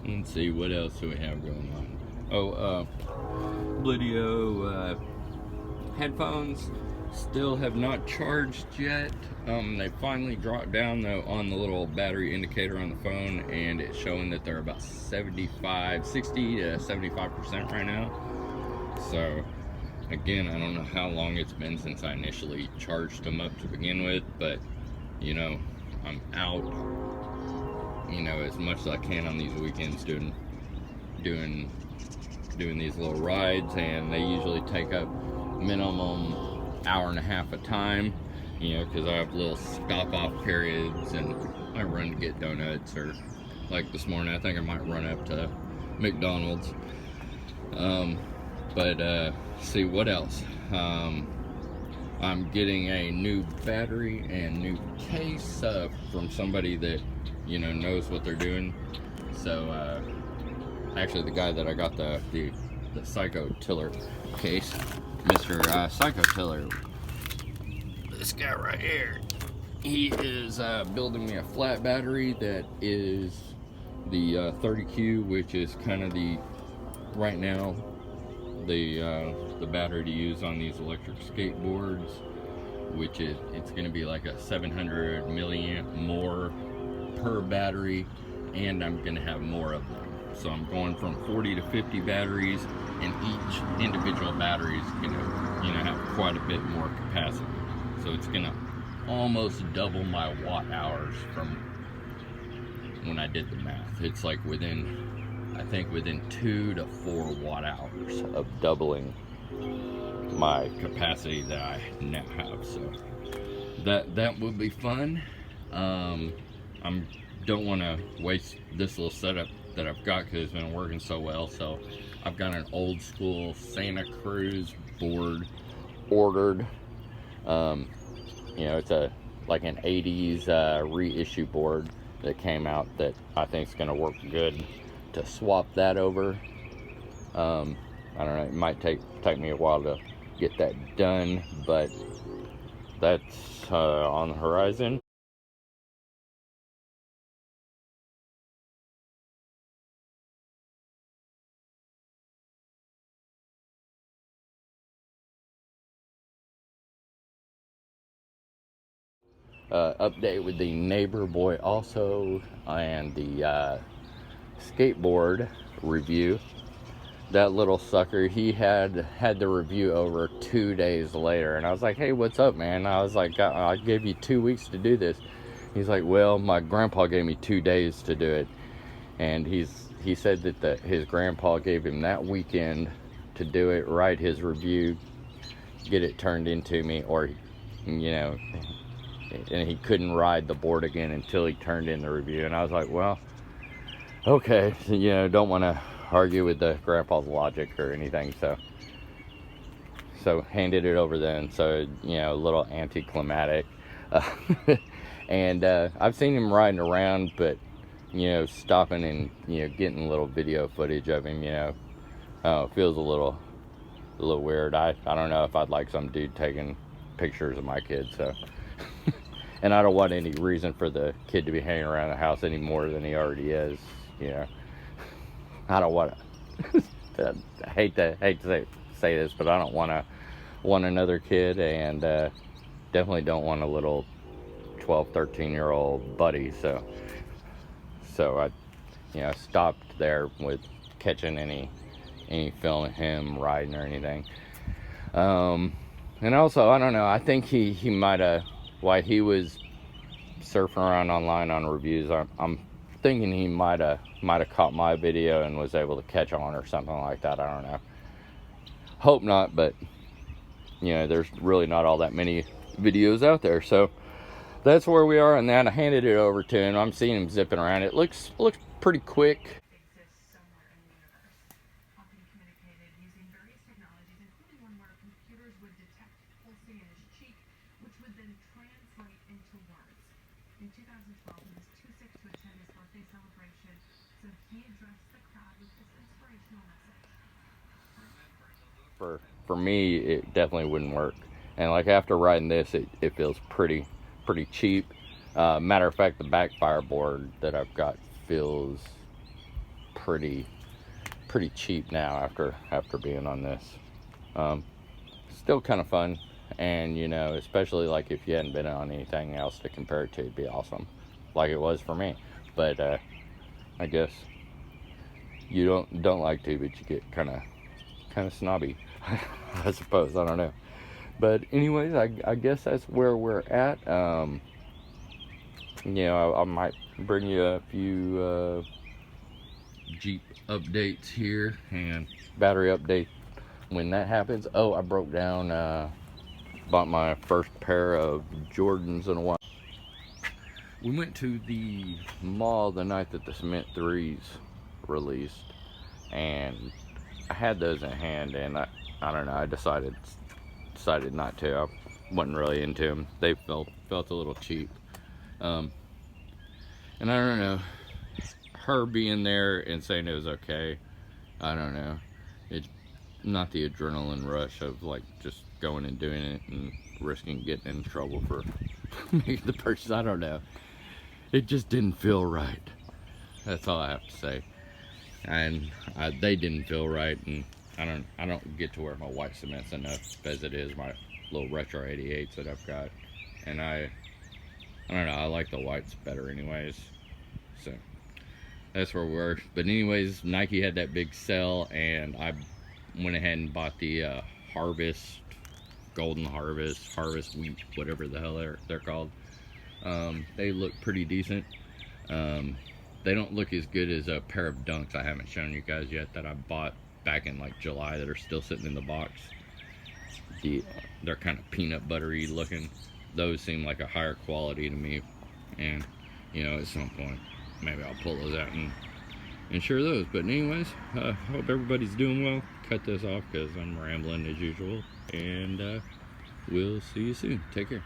Let's see, what else do we have going on? Oh, BlueDo headphones still have not charged yet. They finally dropped down though on the little battery indicator on the phone, and it's showing that they're about 60 to 75% right now. So again, I don't know how long it's been since I initially charged them up to begin with, but you know, I'm out, you know, as much as I can on these weekends doing these little rides, and they usually take up minimum hour and a half of time, you know, because I have little stop off periods and I run to get donuts, or like this morning I think I might run up to McDonald's. See what else. I'm getting a new battery and new case from somebody that, you know, knows what they're doing. So actually the guy that I got the Psycho Tiller case, Mr. Psycho Tiller, this guy right here, he is building me a flat battery that is the 30Q, which is kind of the, right now, the battery to use on these electric skateboards, which is, it's going to be like a 700 milliamp more per battery, and I'm going to have more of them. So I'm going from 40 to 50 batteries, and each individual battery is going to, you know, have quite a bit more capacity. So it's going to almost double my watt hours from when I did the math. It's like I think within 2 to 4 watt hours of doubling my capacity that I now have. So that would be fun. Don't want to waste this little setup that I've got because it's been working so well. So I've got an old school Santa Cruz board ordered. You know, it's like an 80s reissue board that came out that I think is going to work good to swap that over. I don't know, it might take me a while to get that done, but that's on the horizon. Update with the neighbor boy also, and the skateboard review. That little sucker, he had the review over 2 days later, and I was like, hey, what's up, man? I was like, I gave you 2 weeks to do this. He's like, well, my grandpa gave me 2 days to do it, and he said that his grandpa gave him that weekend to do it, write his review, get it turned into me, or, you know, and he couldn't ride the board again until he turned in the review. And I was like, well, okay, so, you know, don't want to argue with the grandpa's logic or anything, so handed it over then. So, you know, a little anticlimactic. And I've seen him riding around, but, you know, stopping and, you know, getting a little video footage of him, you know, it feels a little weird. I don't know if I'd like some dude taking pictures of my kid, so. And I don't want any reason for the kid to be hanging around the house any more than he already is, you know. I don't want to, I hate to say this, but I don't want another kid, and definitely don't want a little 12, 13-year-old buddy. So I, you know, stopped there with catching any film of him riding or anything. And also, I don't know, I think he might have, while he was surfing around online on reviews, I'm thinking he might have caught my video and was able to catch on or something like that. I don't know. Hope not, but you know, there's really not all that many videos out there. So that's where we are on that. I handed it over to him. I'm seeing him zipping around. It looks pretty quick. In 2012, he was too sick to attend his birthday celebration, so he addressed the crowd with this inspirational message. For me, it definitely wouldn't work. And like after riding this, it feels pretty cheap. Matter of fact, the backfire board that I've got feels pretty cheap now after being on this. Still kind of fun, and you know, especially like if you hadn't been on anything else to compare it to, it'd be awesome, like it was for me. But I guess you don't like to, but you get kind of snobby, I suppose. I don't know. But anyways, I guess that's where we're at. You know, I might bring you a few Jeep updates here and battery update when that happens. Oh, I broke down, bought my first pair of Jordans in a while. We went to the mall the night that the Cement 3s released, and I had those in hand, and I don't know, I decided not to. I wasn't really into them. They felt a little cheap. And I don't know, her being there and saying it was okay, I don't know. It's not the adrenaline rush of like just going and doing it and risking getting in trouble for making the purchase. I don't know. It just didn't feel right. That's all I have to say. And they didn't feel right, and I don't get to wear my white cements enough as it is, my little retro 88s that I've got, and I don't know, I like the whites better anyways. So that's where we're. But anyways, Nike had that big sale, and I went ahead and bought the Golden Harvest Wheat, whatever the hell they're called. They look pretty decent. They don't look as good as a pair of Dunks I haven't shown you guys yet that I bought back in like July that are still sitting in the box. They're kind of peanut buttery looking. Those seem like a higher quality to me, and you know, at some point maybe I'll pull those out and share those. But anyways, hope everybody's doing well. Cut this off because I'm rambling as usual, and we'll see you soon. Take care.